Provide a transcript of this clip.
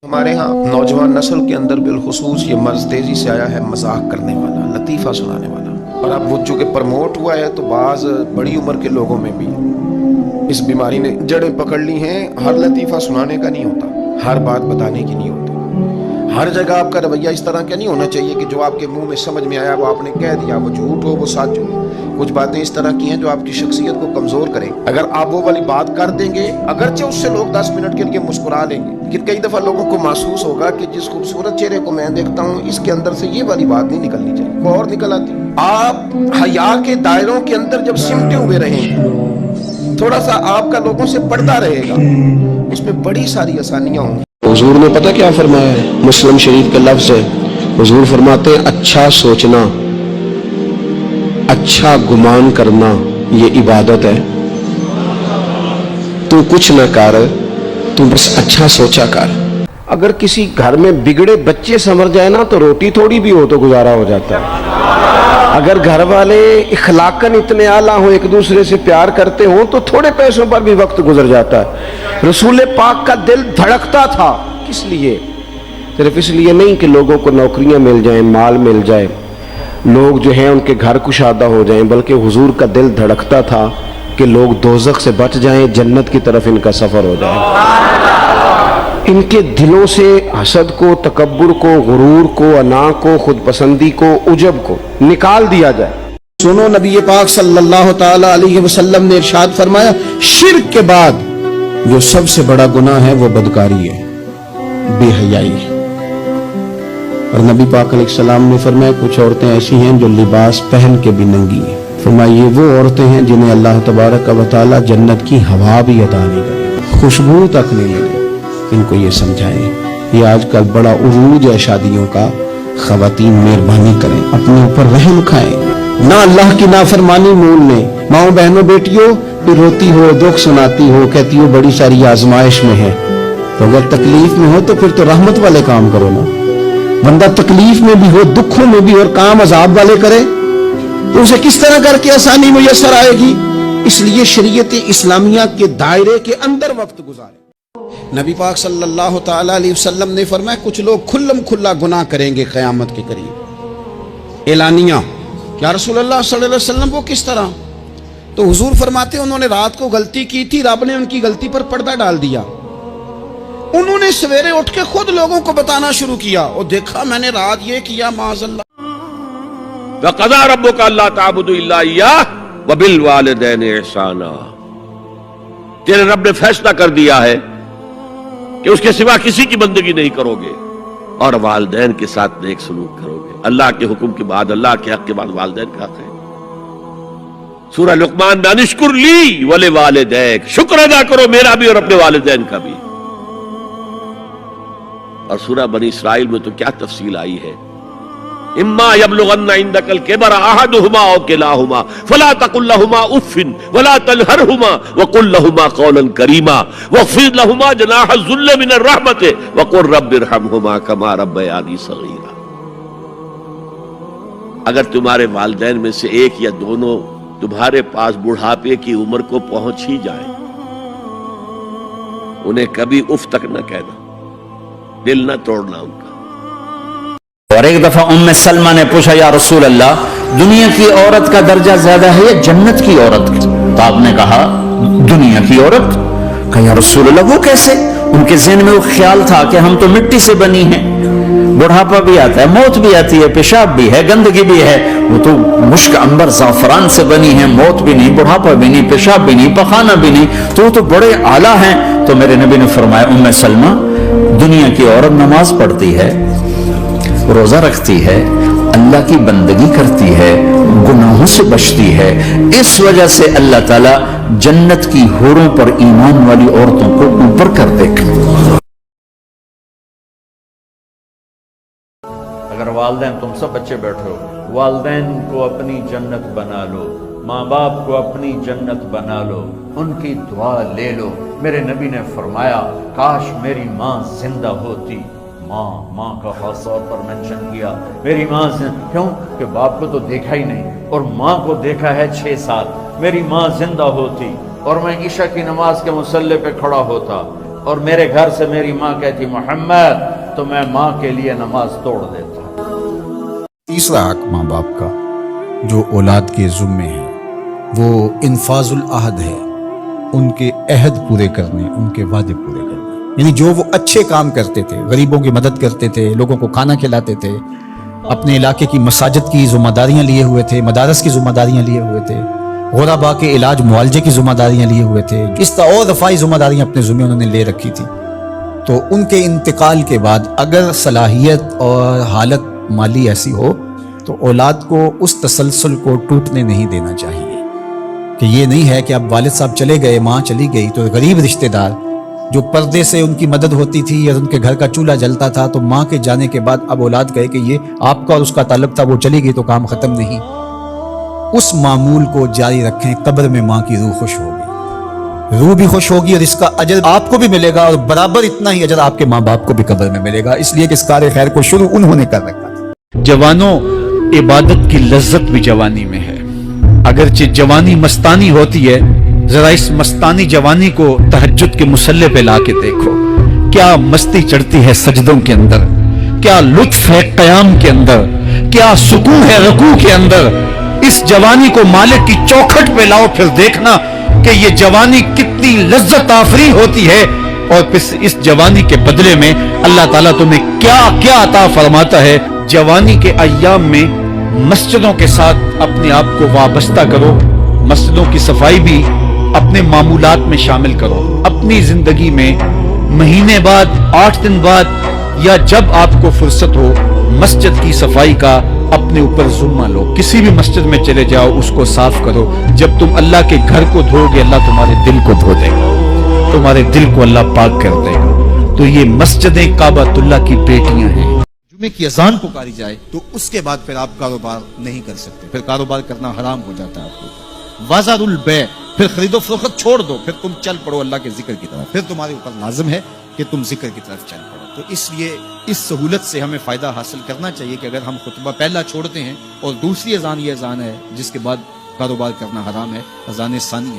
ہمارے ہاں نوجوان نسل کے اندر بالخصوص یہ مرض تیزی سے آیا ہے، مذاق کرنے والا، لطیفہ سنانے والا، اور اب وہ چونکہ پرموٹ ہوا ہے تو بعض بڑی عمر کے لوگوں میں بھی اس بیماری نے جڑیں پکڑ لی ہیں۔ ہر لطیفہ سنانے کا نہیں ہوتا، ہر بات بتانے کی نہیں ہوتی، ہر جگہ آپ کا رویہ اس طرح کا نہیں ہونا چاہیے کہ جو آپ کے منہ میں سمجھ میں آیا وہ آپ نے کہہ دیا، وہ جھوٹ ہو وہ سچ ہو۔ کچھ باتیں اس طرح کی ہیں جو آپ کی شخصیت کو کمزور کریں۔ اگر آپ وہ والی بات کر دیں گے، اگرچہ اس سے لوگ 10 منٹ کے لیے مسکرا لیں گے، لیکن کئی دفعہ لوگوں کو محسوس ہوگا کہ جس خوبصورت چہرے کو میں دیکھتا ہوں اس کے اندر سے یہ والی بات نہیں نکلنی چاہیے، وہ اور نکل آتی۔ آپ حیا کے دائروں کے اندر جب سمٹے ہوئے رہیں گے، تھوڑا سا آپ کا لوگوں سے پردہ رہے گا، اس میں بڑی ساری آسانیاں ہوں گی۔ حضور نے پتہ کیا فرمایا ہے؟ مسلم شریف کا لفظ ہے، حضور فرماتے ہیں اچھا سوچنا، اچھا گمان کرنا یہ عبادت ہے۔ تو کچھ نہ کر، تو بس اچھا سوچا کر۔ اگر کسی گھر میں بگڑے بچے سنور جائے نا تو روٹی تھوڑی بھی ہو تو گزارا ہو جاتا ہے۔ اگر گھر والے اخلاقاً اتنے اعلیٰ ہوں، ایک دوسرے سے پیار کرتے ہوں تو تھوڑے پیسوں پر بھی وقت گزر جاتا ہے۔ رسول پاک کا دل دھڑکتا تھا، کس لیے؟ صرف اس لیے نہیں کہ لوگوں کو نوکریاں مل جائیں، مال مل جائے، لوگ جو ہیں ان کے گھر کشادہ ہو جائیں، بلکہ حضور کا دل دھڑکتا تھا کہ لوگ دوزخ سے بچ جائیں، جنت کی طرف ان کا سفر ہو جائے۔ ان کے دلوں سے حسد کو، تکبر کو، غرور کو، انا کو، خود پسندی کو، عجب کو نکال دیا جائے۔ سنو، نبی پاک صلی اللہ تعالی علیہ وسلم نے ارشاد فرمایا، شرک کے بعد جو سب سے بڑا گناہ ہے وہ بدکاری ہے، بے حیائی ہے۔ اور نبی پاک علیہ السلام نے فرمایا کچھ عورتیں ایسی ہیں جو لباس پہن کے بھی ننگی ہیں۔ فرمایا یہ وہ عورتیں ہیں جنہیں اللہ تبارک و تعالی جنت کی ہوا بھی عطا نہیں کرے، خوشبو تک نہیں لگے۔ ان کو یہ سمجھائیں، یہ آج کل بڑا عروج ہے شادیوں کا۔ خواتین مہربانی کریں، اپنے اوپر رحم کھائیں، نہ اللہ کی نافرمانی مول لیں۔ ماؤں بہنوں بیٹیوں، پھر روتی ہو، دکھ سناتی ہو، کہتی ہو بڑی ساری آزمائش میں ہے، تو اگر تکلیف میں ہو تو پھر تو رحمت والے کام کرو نا۔ بندہ تکلیف میں بھی ہو، دکھوں میں بھی، اور کام عذاب والے کرے تو اسے کس طرح کر کے آسانی میسر آئے گی؟ اس لیے شریعت اسلامیہ کے دائرے کے اندر وقت گزارے۔ نبی پاک صلی اللہ تعالی علیہ وسلم نے فرمایا کچھ لوگ کھلم کھلا گناہ کریں گے قیامت کے قریب۔ اعلانیہ، یا رسول اللہ صلی اللہ علیہ وسلم وہ کس طرح؟ تو حضور فرماتے ہیں انہوں نے رات کو غلطی کی تھی، رب نے ان کی غلطی پر پردہ ڈال دیا، انہوں نے سویرے اٹھ کے خود لوگوں کو بتانا شروع کیا، اور دیکھا میں نے رات یہ کیا، معاذ اللہ۔ وَقَضَىٰ رَبُّكَ أَلَّا تَعْبُدُوا إِلَّا إِيَّاهُ وَبِالْوَالِدَيْنِ إِحْسَانًا۔ تیرے رب نے فیصلہ کر دیا ہے کہ اس کے سوا کسی کی بندگی نہیں کرو گے، اور والدین کے ساتھ نیک سلوک کرو گے۔ اللہ کے حکم کے بعد، اللہ کے حق کے بعد والدین کا حق ہے۔ سورہ لقمان میں انشکر لی وَلِوَالِدَيْكَ، شکر ادا کرو میرا بھی اور اپنے والدین کا بھی۔ اور سورہ بنی اسرائیل میں تو کیا تفصیل آئی ہے، اما یبلغن عندک الکبر احدہما او کلاہما فلا تقل لہما اف ولا تنہرہما وقل لہما قولا کریما واخفض لہما جناح الذل من الرحمۃ وقل رب ارحمہما کما ربیانی صغیرا۔ اگر تمہارے والدین میں سے ایک یا دونوں تمہارے پاس بڑھاپے کی عمر کو پہنچ ہی جائیں، انہیں کبھی اف تک نہ کہنا، دل نہ توڑنا ان کا۔ اور ایک دفعہ ام سلمہ نے پوچھا، یا رسول اللہ دنیا کی عورت کا درجہ زیادہ ہے یا جنت کی عورت کا؟ تو آپ نے کہا دنیا کی عورت۔ کہا یا رسول اللہ وہ کیسے؟ ان کے ذہن میں وہ خیال تھا کہ ہم تو مٹی سے بنی ہیں، بڑھاپا بھی آتا ہے، موت بھی آتی ہے، پیشاب بھی ہے، گندگی بھی ہے، وہ تو مشک عنبر زعفران سے بنی ہیں، موت بھی نہیں، بڑھاپا بھی نہیں، پیشاب بھی نہیں، پخانہ بھی نہیں، تو وہ تو بڑے اعلیٰ ہیں۔ تو میرے نبی نے فرمایا ام سلمہ دنیا کی عورت نماز پڑھتی ہے، روزہ رکھتی ہے، اللہ کی بندگی کرتی ہے، گناہوں سے بچتی ہے، اس وجہ سے اللہ تعالیٰ جنت کی حوروں پر ایمان والی عورتوں کو اوپر کر دے گا۔ اگر والدین، تم سب بچے بیٹھو، والدین کو اپنی جنت بنا لو، ماں باپ کو اپنی جنت بنا لو، ان کی دعا لے لو۔ میرے نبی نے فرمایا کاش میری ماں زندہ ہوتی۔ ماں کا خاص طور پر منشن کیا، میری ماں کیوں کہ باپ کو تو دیکھا ہی نہیں اور ماں کو دیکھا ہے 6 سال۔ میری ماں زندہ ہوتی اور میں عشاء کی نماز کے مصلی پہ کھڑا ہوتا اور میرے گھر سے میری ماں کہتی محمد تو میں ماں کے لیے نماز توڑ دیتا. تیسرا حق ماں باپ کا جو اولاد کے ذمے ہے وہ انفاذ العہد ہے، ان کے عہد پورے کرنے، ان کے وعدے پورے کرنے. یعنی جو وہ اچھے کام کرتے تھے، غریبوں کی مدد کرتے تھے، لوگوں کو کھانا کھلاتے تھے، اپنے علاقے کی مساجد کی ذمہ داریاں لیے ہوئے تھے، مدارس کی ذمہ داریاں لیے ہوئے تھے، غرباء کے علاج معالجے کی ذمہ داریاں لیے ہوئے تھے، اس طرح اور رفاعی ذمہ داریاں اپنے ذمے انہوں نے لے رکھی تھی. تو ان کے انتقال کے بعد اگر صلاحیت اور حالت مالی ایسی ہو تو اولاد کو اس تسلسل کو ٹوٹنے نہیں دینا چاہیے کہ یہ نہیں ہے کہ اب والد صاحب چلے گئے، ماں چلی گئی تو غریب رشتہ دار جو پردے سے ان کی مدد ہوتی تھی یا ان کے گھر کا چولہا جلتا تھا تو ماں کے جانے کے بعد اب اولاد کہے کہ یہ آپ کا اور اس کا تعلق تھا، وہ چلی گئی تو کام ختم نہیں. اس معمول کو جاری رکھیں. قبر میں ماں کی روح خوش ہوگی، روح بھی خوش ہوگی اور اس کا اجر آپ کو بھی ملے گا اور برابر اتنا ہی اجر آپ کے ماں باپ کو بھی قبر میں ملے گا، اس لیے کہ اس کار خیر کو شروع انہوں نے کر رکھا تھا. جوانوں، عبادت کی لذت بھی جوانی میں ہے. اگرچہ جوانی مستانی ہوتی ہے، ذرا اس مستانی جوانی کو تہجد کے مصلے پہ لا کے دیکھو. کیا مستی چڑھتی ہے سجدوں کے اندر، کیا لطف ہے قیام کے اندر، کیا سکون ہے رکوع کے اندر. اس جوانی کو مالک کی چوکھٹ پہ لاؤ، پھر دیکھنا کہ یہ جوانی کتنی لذت آفرین ہوتی ہے، اور پھر اس جوانی کے بدلے میں اللہ تعالیٰ تمہیں کیا کیا عطا فرماتا ہے. جوانی کے ایام میں مسجدوں کے ساتھ اپنے آپ کو وابستہ کرو، مسجدوں کی صفائی بھی اپنے معمولات میں شامل کرو. اپنی زندگی میں مہینے بعد، 8 دن بعد، یا جب آپ کو فرصت ہو، مسجد کی صفائی کا اپنے اوپر ذمہ لو. کسی بھی مسجد میں چلے جاؤ، اس کو صاف کرو. جب تم اللہ کے گھر کو دھو گے، اللہ تمہارے دل کو دھو دے گا، تمہارے دل کو اللہ پاک کر دے گا. تو یہ مسجدیں کعبۃ اللہ کی بیٹیاں ہیں. جمعے کی اذان پکاری جائے تو اس کے بعد پھر آپ کاروبار نہیں کر سکتے، پھر کاروبار کرنا حرام ہو جاتا ہے آپ کو. وازار البیع، پھر خرید و فروخت چھوڑ دو، پھر تم چل پڑو اللہ کے ذکر کی طرف. پھر تمہارے اوپر لازم ہے کہ تم ذکر کی طرف چل پڑو. تو اس لیے اس سہولت سے ہمیں فائدہ حاصل کرنا چاہیے کہ اگر ہم خطبہ پہلا چھوڑتے ہیں اور دوسری اذان یہ اذان ہے جس کے بعد کاروبار کرنا حرام ہے، اذان ثانی ہے.